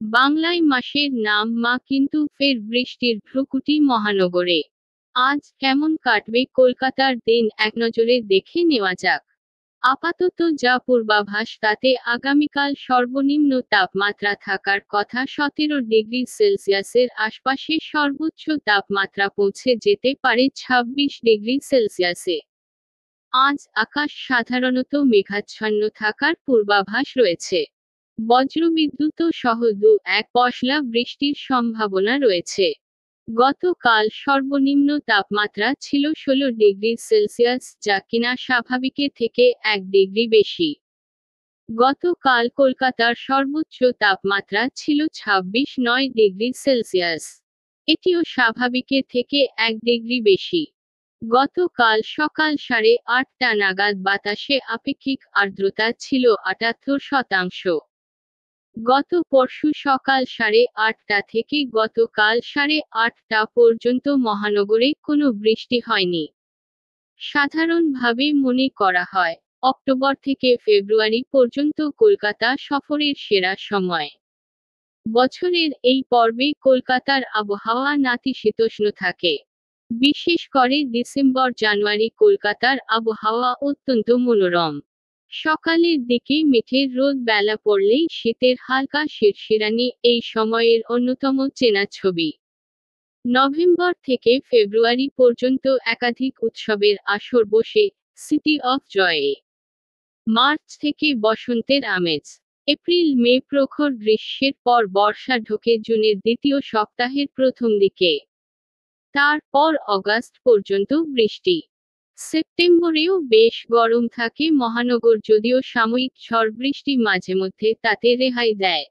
বাংলায় মাসের নাম মা, কিন্তু ফের বৃষ্টির ভ্রুকুটি মহানগরে। আজ কেমন কাটবে কলকাতার দিন, একনজরে দেখে নেওয়া যাক। আপাতত যা পূর্বাভাস তাতে আগামীকাল সর্বনিম্ন তাপমাত্রা থাকার কথা 17 ডিগ্রি সেলসিয়াসের আশপাশে, সর্বোচ্চ তাপমাত্রা পৌঁছে যেতে পারে 26 ডিগ্রি সেলসিয়াসে। আজ আকাশ সাধারণত মেঘাচ্ছন্ন থাকার পূর্বাভাস রয়েছে। বজ্রবিদ্যুৎ সহ 2-1 পশলা বৃষ্টির সম্ভাবনা রয়েছে। গতকাল সর্বনিম্ন তাপমাত্রা ছিল 16 ডিগ্রি সেলসিয়াস, যা কিনা স্বাভাবিকের থেকে 1 ডিগ্রি বেশি। গতকাল কলকাতার সর্বোচ্চ তাপমাত্রা ছিল 26-9 ডিগ্রি সেলসিয়াস। এটিও স্বাভাবিকের থেকে 1 ডিগ্রি বেশি। গতকাল সকাল 8:30টা নাগাদ বাতাসে আপেক্ষিক আর্দ্রতা ছিল 78%। গত পরশু সকাল 8:30টা থেকে গতকাল 8:30টা পর্যন্ত মহানগরে কোনো বৃষ্টি হয়নি। সাধারণভাবে মনে করা হয়, অক্টোবর থেকে ফেব্রুয়ারি পর্যন্ত কলকাতা সফরের সেরা সময়। বছরের এই পর্বে কলকাতার আবহাওয়া নাতিশীতোষ্ণ থাকে। বিশেষ করে ডিসেম্বর জানুয়ারি কলকাতার আবহাওয়া অত্যন্ত মনোরম। সকালের দিকে মেঘের রোদ, বেলা পড়লেই শীতের হালকা শিরশিরানি এই সময়ের অন্যতম চেনা ছবি। নভেম্বর থেকে ফেব্রুয়ারি পর্যন্ত একাধিক উৎসবের আসর বসে, সিটি অফ জয়ে। মার্চ থেকে বসন্তের আমেজ। এপ্রিল মে প্রখর গ্রীষ্মের পর বর্ষা ঢোকে জুনের দ্বিতীয় সপ্তাহের প্রথম দিকে। তারপর অগাস্ট পর্যন্ত বৃষ্টি। সেপ্টেম্বরেও বেশ গরম থাকে মহানগর, যদিও সাময়িক ঝড় বৃষ্টি মাঝেমধ্যে তাতে রেহাই দেয়।